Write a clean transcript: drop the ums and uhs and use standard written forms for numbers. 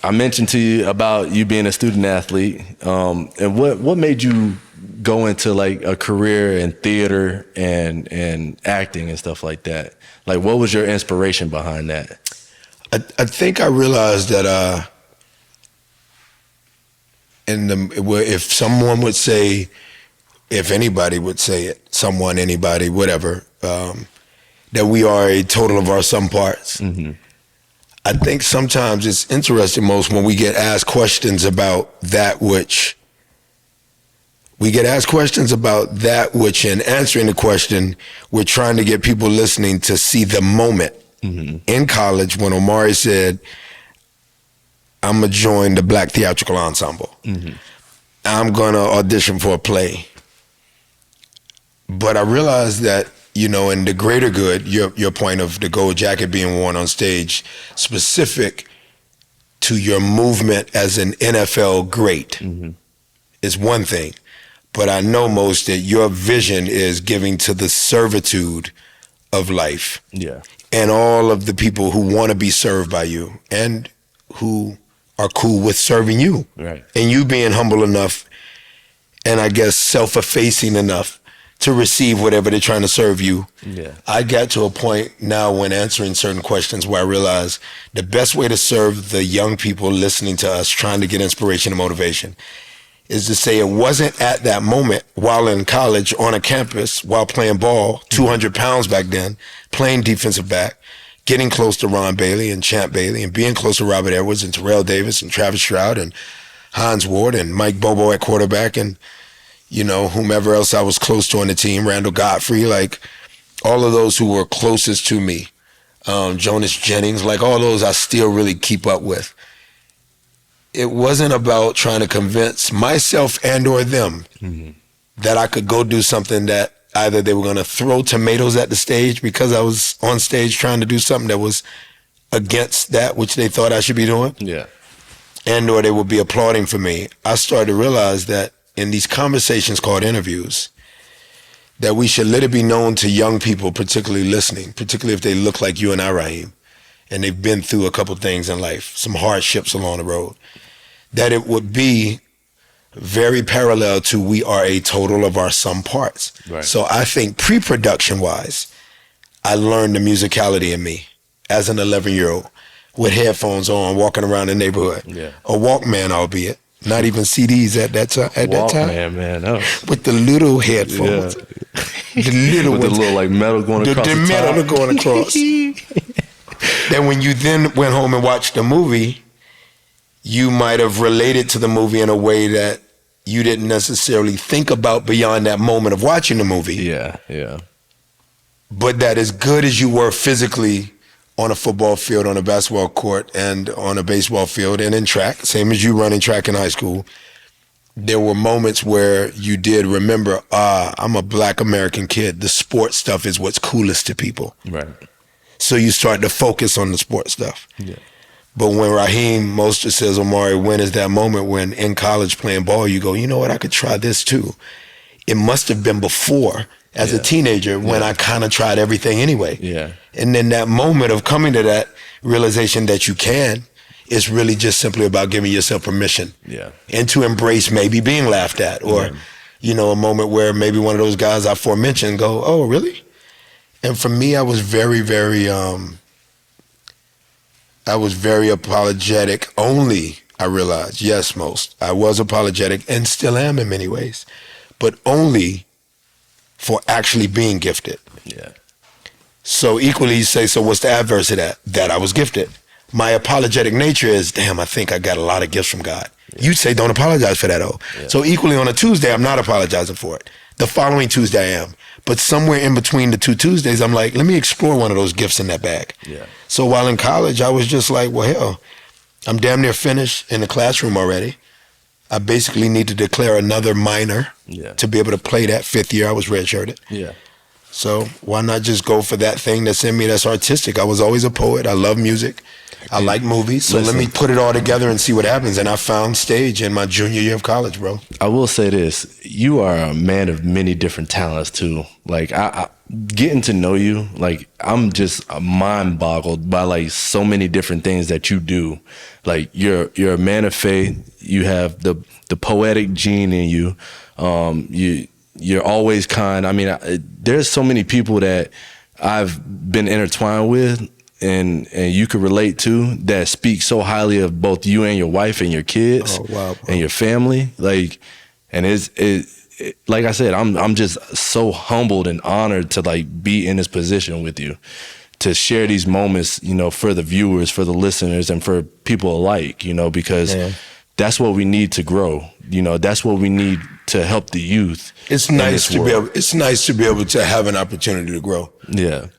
I mentioned to you about you being a student athlete, and what made you go into like a career in theater and acting and stuff like that? Like, what was your inspiration behind that? I think I realized that if someone would say, if anybody would say it, someone, anybody, whatever, that we are a total of our sum parts. Mm-hmm. I think sometimes it's interesting most when we get asked questions about that which, in answering the question, we're trying to get people listening to see the moment. Mm-hmm. In college, when Omari said, I'm going to join the Black Theatrical Ensemble. Mm-hmm. I'm going to audition for a play. But I realized that, you know, in the greater good, your point of the gold jacket being worn on stage, specific to your movement as an NFL great, mm-hmm. is one thing. But I know most that your vision is giving to the servitude of life. Yeah. And all of the people who want to be served by you and who are cool with serving you. Right. And you being humble enough and I guess self-effacing enough to receive whatever they're trying to serve you. Yeah. I got to a point now when answering certain questions where I realized the best way to serve the young people listening to us, trying to get inspiration and motivation, is to say it wasn't at that moment while in college on a campus while playing ball, 200 pounds back then, playing defensive back, getting close to Ron Bailey and Champ Bailey and being close to Robert Edwards and Terrell Davis and Travis Stroud and Hines Ward and Mike Bobo at quarterback and, you know, whomever else I was close to on the team, Randall Godfrey, like all of those who were closest to me, Jonas Jennings, like all those I still really keep up with. It wasn't about trying to convince myself and or them mm-hmm. that I could go do something that either they were going to throw tomatoes at the stage because I was on stage trying to do something that was against that which they thought I should be doing. Yeah. And or they would be applauding for me. I started to realize that in these conversations called interviews, that we should let it be known to young people, particularly listening, particularly if they look like you and I, Raheem, and they've been through a couple things in life, some hardships along the road, that it would be very parallel to we are a total of our sum parts. Right. So I think pre-production wise, I learned the musicality in me as an 11-year-old with headphones on, walking around the neighborhood. Yeah. A Walkman, albeit. Not even CDs at that time. Walkman, man. No. With the little headphones. Yeah. The little with ones. The little like metal going across the metal top. going across. Then when you then went home and watched the movie, you might have related to the movie in a way that you didn't necessarily think about beyond that moment of watching the movie. Yeah, yeah. But that as good as you were physically on a football field, on a basketball court, and on a baseball field, and in track, same as you running track in high school, there were moments where you did remember, I'm a Black American kid. The sports stuff is what's coolest to people. Right. So you start to focus on the sports stuff. Yeah. But when Raheem Mostert says, Omari, when is that moment when in college playing ball, you go, you know what, I could try this too. It must have been before, as a teenager, when I kind of tried everything anyway. Yeah. And then that moment of coming to that realization that you can is really just simply about giving yourself permission. Yeah. And to embrace maybe being laughed at or, you know, a moment where maybe one of those guys I aforementioned go, oh, really? And for me, I was very, very apologetic only, I realized. Yes, most. I was apologetic and still am in many ways, but only for actually being gifted. Yeah. So equally you say, so what's the adverse of that? That I was gifted. My apologetic nature is, damn, I think I got a lot of gifts from God. Yeah. You'd say, don't apologize for that, Yeah. So equally on a Tuesday, I'm not apologizing for it. The following Tuesday I am. But somewhere in between the two Tuesdays, I'm like, let me explore one of those gifts in that bag. Yeah. So while in college, I was just like, well, hell, I'm damn near finished in the classroom already. I basically need to declare another minor to be able to play that fifth year. I was redshirted. Yeah. So why not just go for that thing that's in me that's artistic? I was always a poet. I love music. I like movies, so let me put it all together and see what happens. And I found stage in my junior year of college, bro. I will say this: you are a man of many different talents too. Like I getting to know you, like I'm just mind boggled by like so many different things that you do. Like you're a man of faith. You have the poetic gene in you. You're always kind. I mean, there's so many people that I've been intertwined with and you could relate to that speak so highly of both you and your wife and your kids and your family. Like, and like I said, I'm just so humbled and honored to like be in this position with you, to share these moments, you know, for the viewers, for the listeners, and for people alike, you know, because that's what we need to grow. You know, that's what we need to help the youth. It's nice to be able to have an opportunity to grow. Yeah.